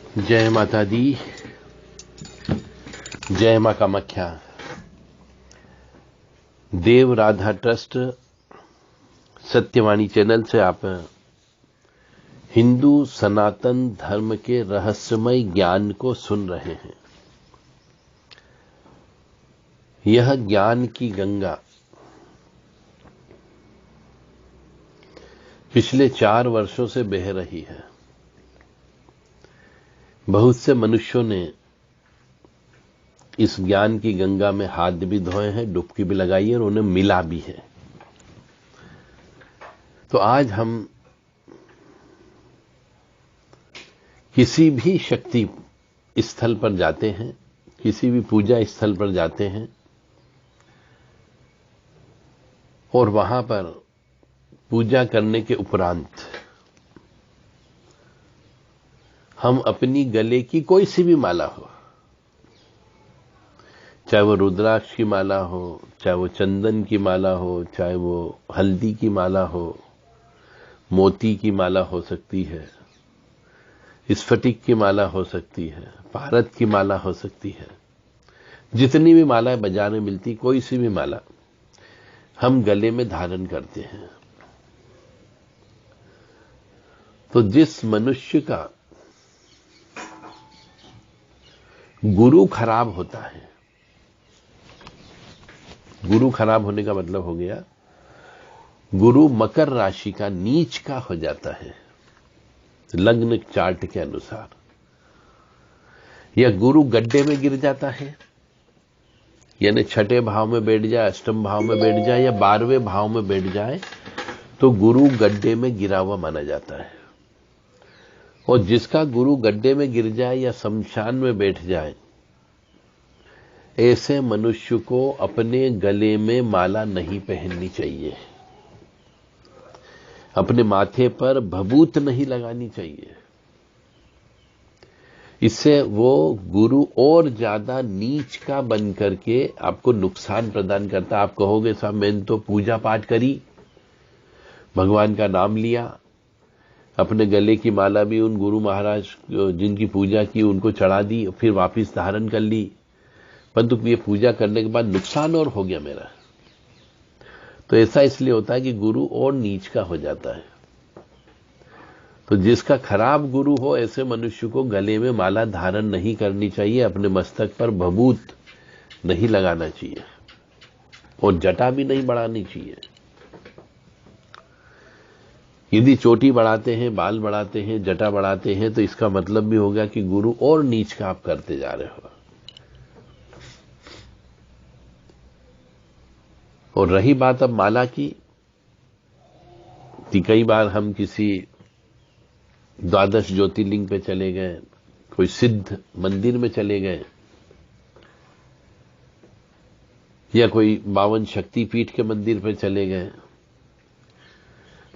जय माता दी, जय मां कामाख्या। देव राधा ट्रस्ट सत्यवाणी चैनल से आप हिंदू सनातन धर्म के रहस्यमय ज्ञान को सुन रहे हैं। यह ज्ञान की गंगा पिछले 4 वर्षों से बह रही है। बहुत से मनुष्यों ने इस ज्ञान की गंगा में हाथ भी धोए हैं, डुबकी भी लगाई है और उन्हें मिला भी है। तो आज हम किसी भी शक्ति स्थल पर जाते हैं, किसी भी पूजा स्थल पर जाते हैं और वहां पर पूजा करने के उपरांत हम अपनी गले की कोई सी भी माला हो, चाहे वो रुद्राक्ष की माला हो, चाहे वो चंदन की माला हो, चाहे वो हल्दी की माला हो, मोती की माला हो सकती है, स्फटिक की माला हो सकती है, पारद की माला हो सकती है, जितनी भी मालाएं बाजार में मिलती, कोई सी भी माला हम गले में धारण करते हैं। तो जिस मनुष्य का गुरु खराब होता है, गुरु खराब होने का मतलब हो गया गुरु मकर राशि का नीच का हो जाता है लग्न चार्ट के अनुसार, या गुरु गड्ढे में गिर जाता है, यानी 6ठे भाव में बैठ जाए, 8वें भाव में बैठ जाए या 12वें भाव में बैठ जाए तो गुरु गड्ढे में गिरा हुआ माना जाता है। और जिसका गुरु गड्ढे में गिर जाए या शमशान में बैठ जाए, ऐसे मनुष्य को अपने गले में माला नहीं पहननी चाहिए, अपने माथे पर भभूत नहीं लगानी चाहिए। इससे वो गुरु और ज्यादा नीच का बन करके आपको नुकसान प्रदान करता। आप कहोगे साहब मैंने तो पूजा पाठ करी, भगवान का नाम लिया, अपने गले की माला भी उन गुरु महाराज जिनकी पूजा की उनको चढ़ा दी, फिर वापस धारण कर ली, परंतु ये पूजा करने के बाद नुकसान और हो गया मेरा। तो ऐसा इसलिए होता है कि गुरु और नीच का हो जाता है। तो जिसका खराब गुरु हो, ऐसे मनुष्य को गले में माला धारण नहीं करनी चाहिए, अपने मस्तक पर भभूत नहीं लगाना चाहिए और जटा भी नहीं बढ़ानी चाहिए। यदि चोटी बढ़ाते हैं, बाल बढ़ाते हैं, जटा बढ़ाते हैं तो इसका मतलब भी होगा कि गुरु और नीच का आप करते जा रहे हो। और रही बात अब माला की, तो कई बार हम किसी द्वादश ज्योतिर्लिंग पे चले गए, कोई सिद्ध मंदिर में चले गए, या कोई 52 शक्तिपीठ के मंदिर पे चले गए।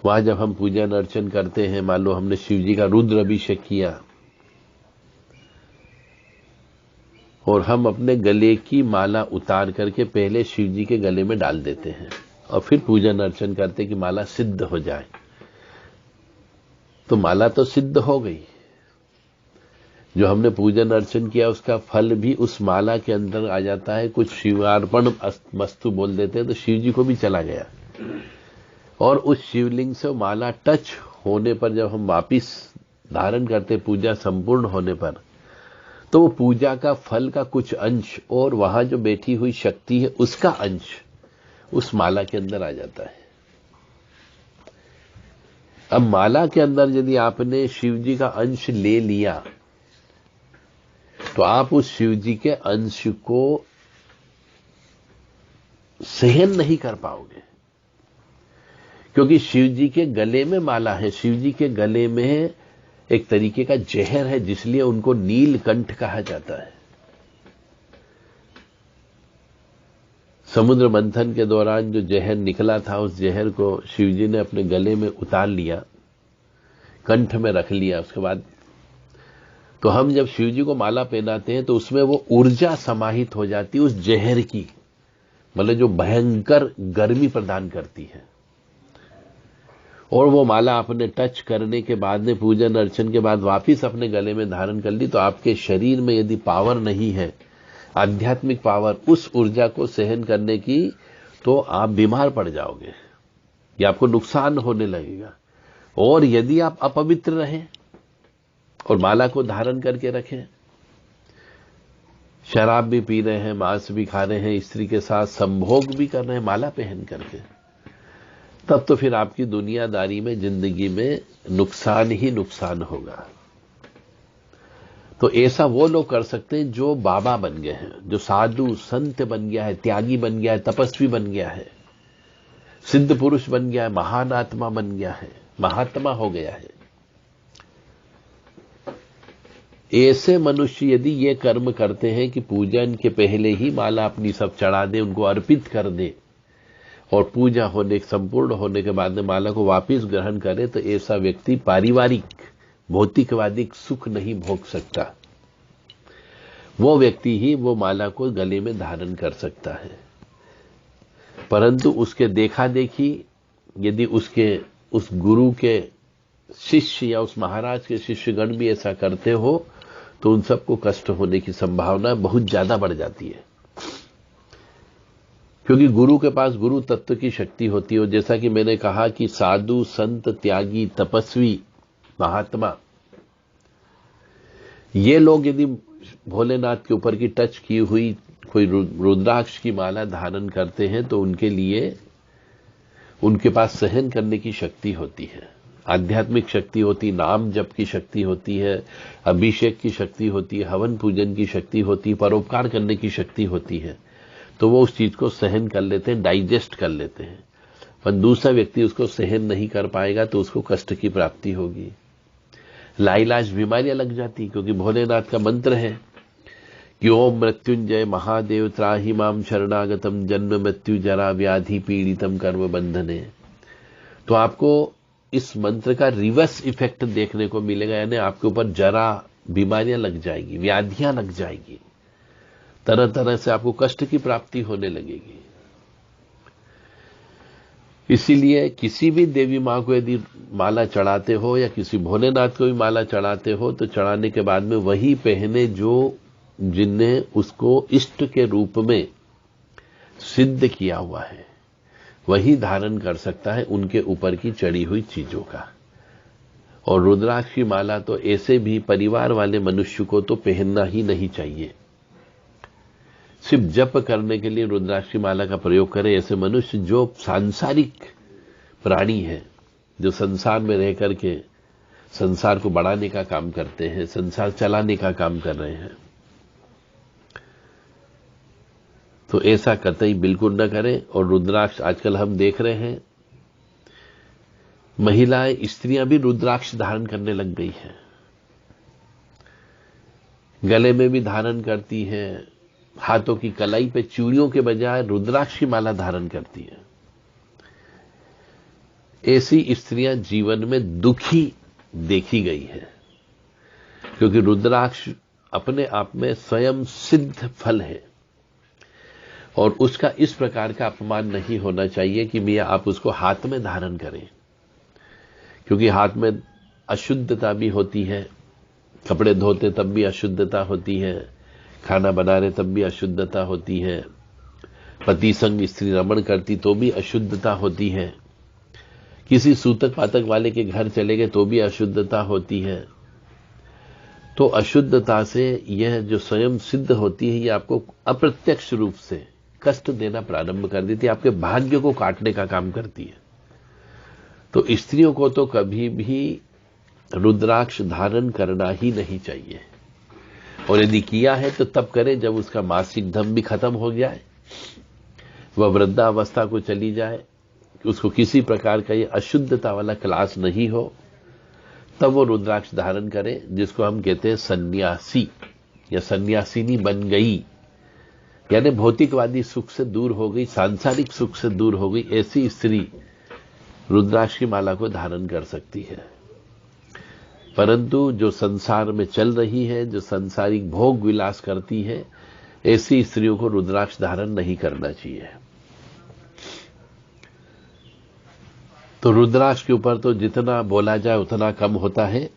वहां जब हम पूजन अर्चन करते हैं, मान लो हमने शिव जी का रुद्र अभिषेक किया और हम अपने गले की माला उतार करके पहले शिव जी के गले में डाल देते हैं और फिर पूजन अर्चन करते कि माला सिद्ध हो जाए। तो माला तो सिद्ध हो गई, जो हमने पूजन अर्चन किया उसका फल भी उस माला के अंदर आ जाता है। कुछ शिवार्पण वस्तु बोल देते हैं तो शिव जी को भी चला गया। और उस शिवलिंग से माला टच होने पर जब हम वापिस धारण करते, पूजा संपूर्ण होने पर, तो वो पूजा का फल का कुछ अंश और वहां जो बैठी हुई शक्ति है उसका अंश उस माला के अंदर आ जाता है। अब माला के अंदर यदि आपने शिव जी का अंश ले लिया तो आप उस शिव जी के अंश को सहन नहीं कर पाओगे, क्योंकि शिव जी के गले में माला है। शिव जी के गले में एक तरीके का जहर है, जिसलिए उनको नीलकंठ कहा जाता है। समुद्र मंथन के दौरान जो जहर निकला था, उस जहर को शिव जी ने अपने गले में उतार लिया, कंठ में रख लिया। उसके बाद तो हम जब शिव जी को माला पहनाते हैं तो उसमें वो ऊर्जा समाहित हो जाती है उस जहर की, मतलब जो भयंकर गर्मी प्रदान करती है, और वो माला आपने टच करने के बाद में, पूजन अर्चन के बाद वापिस अपने गले में धारण कर ली, तो आपके शरीर में यदि पावर नहीं है, आध्यात्मिक पावर, उस ऊर्जा को सहन करने की, तो आप बीमार पड़ जाओगे या आपको नुकसान होने लगेगा। और यदि आप अपवित्र रहें और माला को धारण करके रखें, शराब भी पी रहे हैं, मांस भी खा रहे हैं, स्त्री के साथ संभोग भी कर रहे हैं माला पहन करके, तब तो फिर आपकी दुनियादारी में, जिंदगी में नुकसान ही नुकसान होगा। तो ऐसा वो लोग कर सकते हैं जो बाबा बन गए हैं, जो साधु संत बन गया है, त्यागी बन गया है, तपस्वी बन गया है, सिद्ध पुरुष बन गया है, महान आत्मा बन गया है, महात्मा हो गया है। ऐसे मनुष्य यदि ये कर्म करते हैं कि पूजन के पहले ही माला अपनी सब चढ़ा दे, उनको अर्पित कर दे, और पूजा होने, संपूर्ण होने के बाद में माला को वापस ग्रहण करे, तो ऐसा व्यक्ति पारिवारिक भौतिकवादिक सुख नहीं भोग सकता। वो व्यक्ति ही वो माला को गले में धारण कर सकता है। परंतु उसके देखा देखी यदि उसके उस गुरु के शिष्य या उस महाराज के शिष्यगण भी ऐसा करते हो, तो उन सबको कष्ट होने की संभावना बहुत ज्यादा बढ़ जाती है। क्योंकि गुरु के पास गुरु तत्व की शक्ति होती है। जैसा कि मैंने कहा कि साधु संत त्यागी तपस्वी महात्मा, ये लोग यदि भोलेनाथ के ऊपर की टच की हुई कोई रुद्राक्ष की माला धारण करते हैं, तो उनके लिए, उनके पास सहन करने की शक्ति होती है, आध्यात्मिक शक्ति होती, नाम जप की शक्ति होती है, अभिषेक की शक्ति होती है, हवन पूजन की शक्ति होती है, परोपकार करने की शक्ति होती है। तो वो उस चीज को सहन कर लेते हैं, डाइजेस्ट कर लेते हैं। पर दूसरा व्यक्ति उसको सहन नहीं कर पाएगा तो उसको कष्ट की प्राप्ति होगी, लाइलाज बीमारियां लग जाती। क्योंकि भोलेनाथ का मंत्र है कि ओम मृत्युंजय महादेव त्राहि माम शरणागतम जन्म मृत्यु जरा व्याधि पीड़ितम कर्म बंधने। तो आपको इस मंत्र का रिवर्स इफेक्ट देखने को मिलेगा, यानी आपके ऊपर जरा बीमारियां लग जाएगी, व्याधियां लग जाएगी, तरह तरह से आपको कष्ट की प्राप्ति होने लगेगी। इसीलिए किसी भी देवी मां को यदि माला चढ़ाते हो या किसी भोलेनाथ को भी माला चढ़ाते हो, तो चढ़ाने के बाद में वही पहने जो जिनने उसको इष्ट के रूप में सिद्ध किया हुआ है, वही धारण कर सकता है उनके ऊपर की चढ़ी हुई चीजों का। और रुद्राक्ष की माला तो ऐसे भी परिवार वाले मनुष्य को तो पहनना ही नहीं चाहिए। सिर्फ जप करने के लिए रुद्राक्ष की माला का प्रयोग करें ऐसे मनुष्य जो सांसारिक प्राणी है, जो संसार में रह करके संसार को बढ़ाने का काम करते हैं, संसार चलाने का काम कर रहे हैं। तो ऐसा कतई बिल्कुल न करें। और रुद्राक्ष आजकल हम देख रहे हैं, महिलाएं, स्त्रियां भी रुद्राक्ष धारण करने लग गई हैं, गले में भी धारण करती हैं, हाथों की कलाई पे चूड़ियों के बजाय रुद्राक्ष की माला धारण करती हैं। ऐसी स्त्रियां जीवन में दुखी देखी गई है, क्योंकि रुद्राक्ष अपने आप में स्वयं सिद्ध फल है और उसका इस प्रकार का अपमान नहीं होना चाहिए कि मियां आप उसको हाथ में धारण करें, क्योंकि हाथ में अशुद्धता भी होती है, कपड़े धोते तब भी अशुद्धता होती है, खाना बना रहे तब भी अशुद्धता होती है, पति संग स्त्री रमण करती तो भी अशुद्धता होती है, किसी सूतक पातक वाले के घर चले गए तो भी अशुद्धता होती है। तो अशुद्धता से यह जो स्वयं सिद्ध होती है, यह आपको अप्रत्यक्ष रूप से कष्ट देना प्रारंभ कर देती है, आपके भाग्य को काटने का काम करती है। तो स्त्रियों को तो कभी भी रुद्राक्ष धारण करना ही नहीं चाहिए, और यदि किया है तो तब करें जब उसका मासिक धर्म भी खत्म हो जाए, वह वृद्धावस्था को चली जाए, उसको किसी प्रकार का ये अशुद्धता वाला क्लास नहीं हो, तब वो रुद्राक्ष धारण करे, जिसको हम कहते हैं सन्यासी या सन्यासिनी बन गई, यानी भौतिकवादी सुख से दूर हो गई, सांसारिक सुख से दूर हो गई, ऐसी स्त्री रुद्राक्ष की माला को धारण कर सकती है। परंतु जो संसार में चल रही है, जो सांसारिक भोग विलास करती है, ऐसी स्त्रियों को रुद्राक्ष धारण नहीं करना चाहिए। तो रुद्राक्ष के ऊपर तो जितना बोला जाए उतना कम होता है,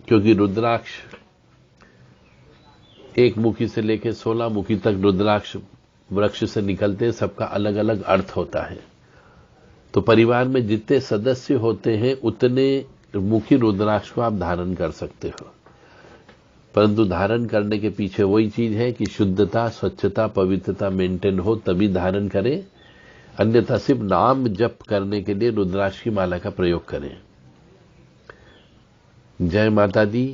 क्योंकि रुद्राक्ष एक मुखी से लेकर 16 मुखी तक रुद्राक्ष वृक्ष से निकलते, सबका अलग अलग अर्थ होता है। तो परिवार में जितने सदस्य होते हैं उतने मुखी रुद्राक्ष को आप धारण कर सकते हो, परंतु धारण करने के पीछे वही चीज है कि शुद्धता, स्वच्छता, पवित्रता मेंटेन हो तभी धारण करें, अन्यथा सिर्फ नाम जप करने के लिए रुद्राक्ष की माला का प्रयोग करें। जय माता दी,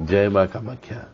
जय मां कामाख्या।